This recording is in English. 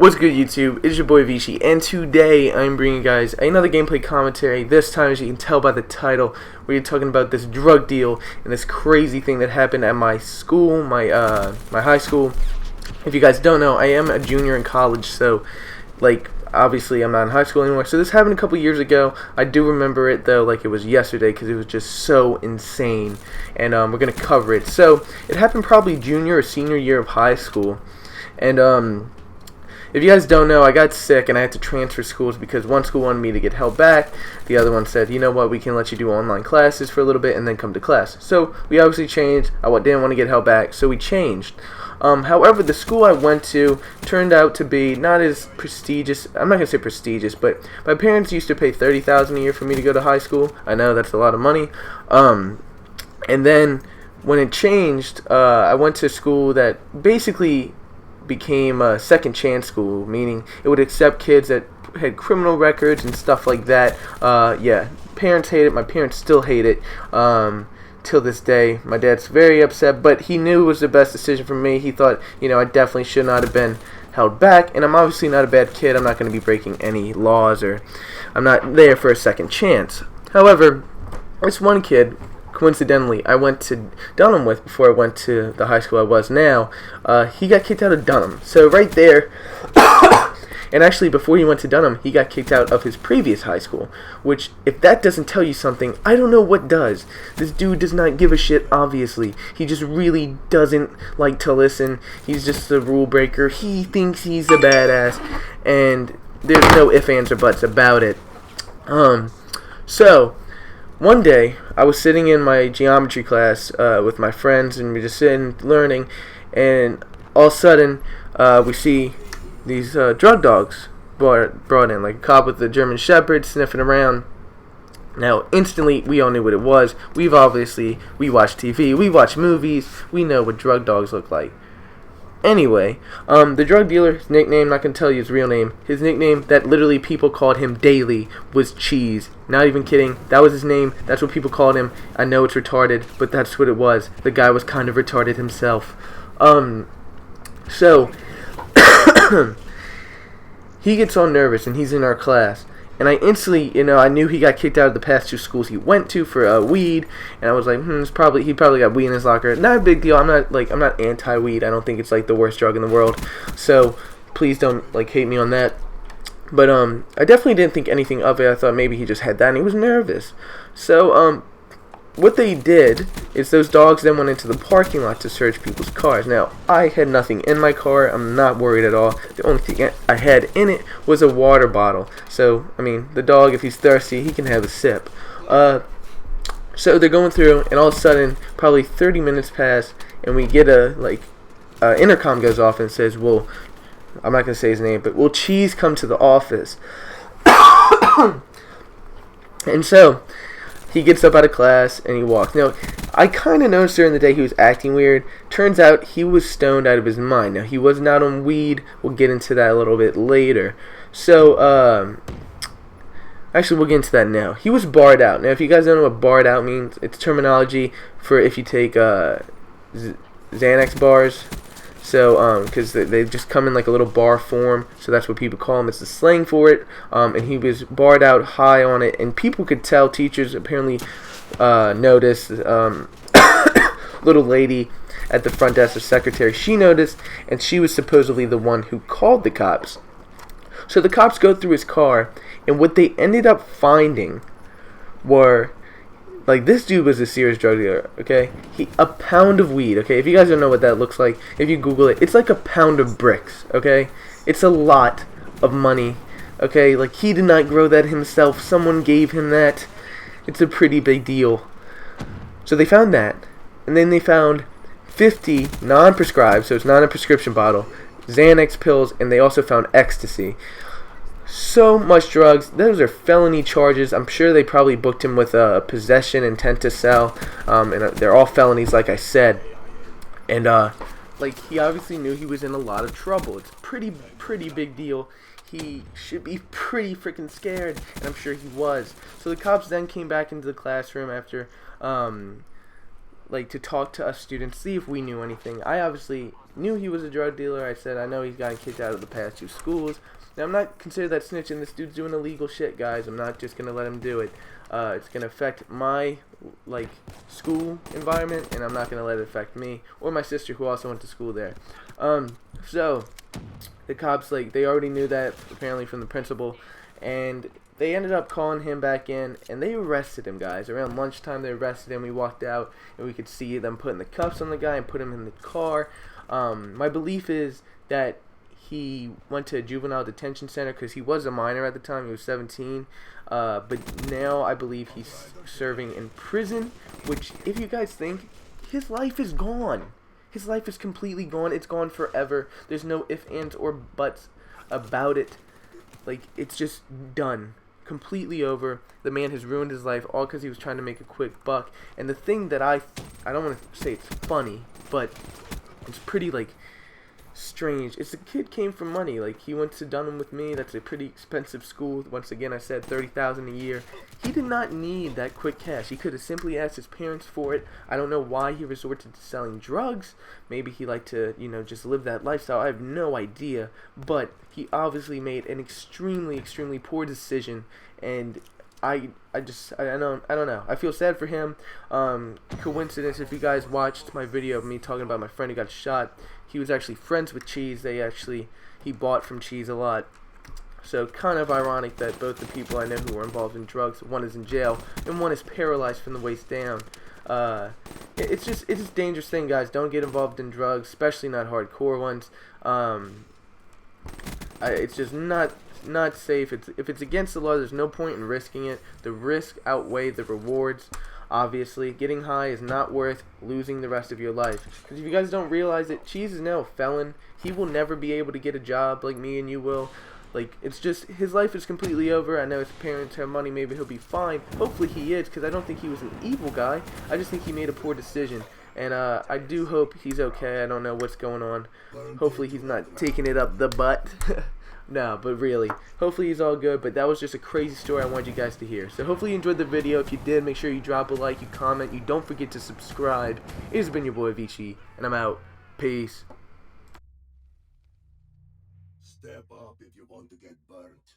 What's good, YouTube? It's your boy Vici, and today I'm bringing you guys another gameplay commentary. This time, as you can tell by the title, we're talking about this drug deal and this crazy thing that happened at my school, my high school. If you guys don't know, I am a junior in college, so obviously I'm not in high school anymore. So this happened a couple years ago. I do remember it though, like it was yesterday, because it was just so insane, and we're gonna cover it. So it happened probably junior or senior year of high school, and if you guys don't know, I got sick and I had to transfer schools because one school wanted me to get held back. The other one said, you know what, we can let you do online classes for a little bit and then come to class. So we obviously changed. I didn't want to get held back, so we changed. However, the school I went to turned out to be not as prestigious. I'm not going to say prestigious, but my parents used to pay $30,000 a year for me to go to high school. I know that's a lot of money. And then when it changed, I went to a school that basically became a second chance school, meaning it would accept kids that had criminal records and stuff like that. Yeah, parents hate it. My parents still hate it till this day. My dad's very upset, but he knew it was the best decision for me. He thought, you know, I definitely should not have been held back, and I'm obviously not a bad kid. I'm not going to be breaking any laws, or I'm not there for a second chance. However, this one kid, coincidentally, I went to Dunham with before I went to the high school I was now. He got kicked out of Dunham. So right there, and actually before he went to Dunham, he got kicked out of his previous high school, which, if that doesn't tell you something, I don't know what does. This dude does not give a shit, obviously. He just really doesn't like to listen. He's just a rule breaker. He thinks he's a badass, and there's no ifs, ands, or buts about it. So one day, I was sitting in my geometry class with my friends, and we were just sitting learning, and all of a sudden, we see these drug dogs brought in, like a cop with a German Shepherd sniffing around. Now, instantly, we all knew what it was. We watch TV, we watch movies, we know what drug dogs look like. Anyway, the drug dealer's nickname, not going to tell you his real name, his nickname that literally people called him daily was Cheese. Not even kidding, that was his name, that's what people called him. I know it's retarded, but that's what it was. The guy was kind of retarded himself. So, he gets all nervous and he's in our class. And I instantly, I knew he got kicked out of the past two schools he went to for weed, and I was like, he probably got weed in his locker. Not a big deal. I'm not anti-weed. I don't think it's like the worst drug in the world. So please don't hate me on that. But I definitely didn't think anything of it. I thought maybe he just had that and he was nervous. So what they did is those dogs then went into the parking lot to search people's cars. Now, I had nothing in my car. I'm not worried at all. The only thing I had in it was a water bottle. So, I mean, the dog, if he's thirsty, he can have a sip. So they're going through, and all of a sudden, probably 30 minutes pass, and we get intercom goes off and says, well, I'm not going to say his name, but will Cheese come to the office? And so he gets up out of class and he walks. Now, I kind of noticed during the day he was acting weird. Turns out he was stoned out of his mind. Now, he was not on weed. We'll get into that a little bit later. So, actually, we'll get into that now. He was barred out. Now, if you guys don't know what barred out means, it's terminology for if you take Xanax bars. So, because they just come in like a little bar form, so that's what people call them. It's the slang for it. And he was barred out high on it, and people could tell. Teachers apparently noticed. Little lady at the front desk, the secretary, she noticed, and she was supposedly the one who called the cops. So the cops go through his car, and what they ended up finding were, this dude was a serious drug dealer, okay? A pound of weed, okay? If you guys don't know what that looks like, if you Google it, it's like a pound of bricks, okay? It's a lot of money, okay? He did not grow that himself. Someone gave him that. It's a pretty big deal. So they found that, and then they found 50 non-prescribed, so it's not a prescription bottle, Xanax pills, and they also found Axicii. So much drugs. Those are felony charges. I'm sure they probably booked him with possession, intent to sell, and they're all felonies, like I said. And he obviously knew he was in a lot of trouble. It's pretty big deal. He should be pretty freaking scared, and I'm sure he was. So the cops then came back into the classroom after like to talk to us students, see if we knew anything. I obviously knew he was a drug dealer. I said, I know he's gotten kicked out of the past 2 schools. Now, I'm not considered that snitching. This dude's doing illegal shit, guys. I'm not just going to let him do it. It's going to affect my, like, school environment, and I'm not going to let it affect me or my sister, who also went to school there. So, the cops, like, they already knew that, apparently, from the principal, and they ended up calling him back in, and they arrested him, guys. Around lunchtime, they arrested him. We walked out, and we could see them putting the cuffs on the guy and put him in the car. My belief is that he went to a juvenile detention center because he was a minor at the time. He was 17. But now I believe he's serving in prison, which, if you guys think, his life is gone. His life is completely gone. It's gone forever. There's no ifs, ands, or buts about it. Like, it's just done. Completely over. The man has ruined his life all because he was trying to make a quick buck. And the thing that I don't want to say it's funny, but it's pretty, like, strange. It's the kid came from money. Like, he went to Dunham with me. That's a pretty expensive school. Once again, I said $30,000 a year. He did not need that quick cash. He could have simply asked his parents for it. I don't know why he resorted to selling drugs. Maybe he liked to, you know, just live that lifestyle. I have no idea. But he obviously made an extremely, extremely poor decision, and I don't know. I feel sad for him. Coincidence, if you guys watched my video of me talking about my friend who got shot, he was actually friends with Cheese. He bought from Cheese a lot. So kind of ironic that both the people I know who were involved in drugs, one is in jail and one is paralyzed from the waist down. It's just a dangerous thing, guys. Don't get involved in drugs, especially not hardcore ones. It's just not safe. If it's against the law, there's no point in risking it. The risk outweighs the rewards. Obviously, getting high is not worth losing the rest of your life. Because if you guys don't realize it, Cheese is now a felon. He will never be able to get a job like me and you will. Like, it's just, his life is completely over. I know his parents have money. Maybe he'll be fine. Hopefully he is, because I don't think he was an evil guy. I just think he made a poor decision. And I do hope he's okay. I don't know what's going on. Hopefully he's not taking it up the butt. No, but really, hopefully he's all good. But that was just a crazy story I wanted you guys to hear. So hopefully you enjoyed the video. If you did, make sure you drop a like, you comment, you don't forget to subscribe. It has been your boy Axicii, and I'm out. Peace. Step up if you want to get burnt.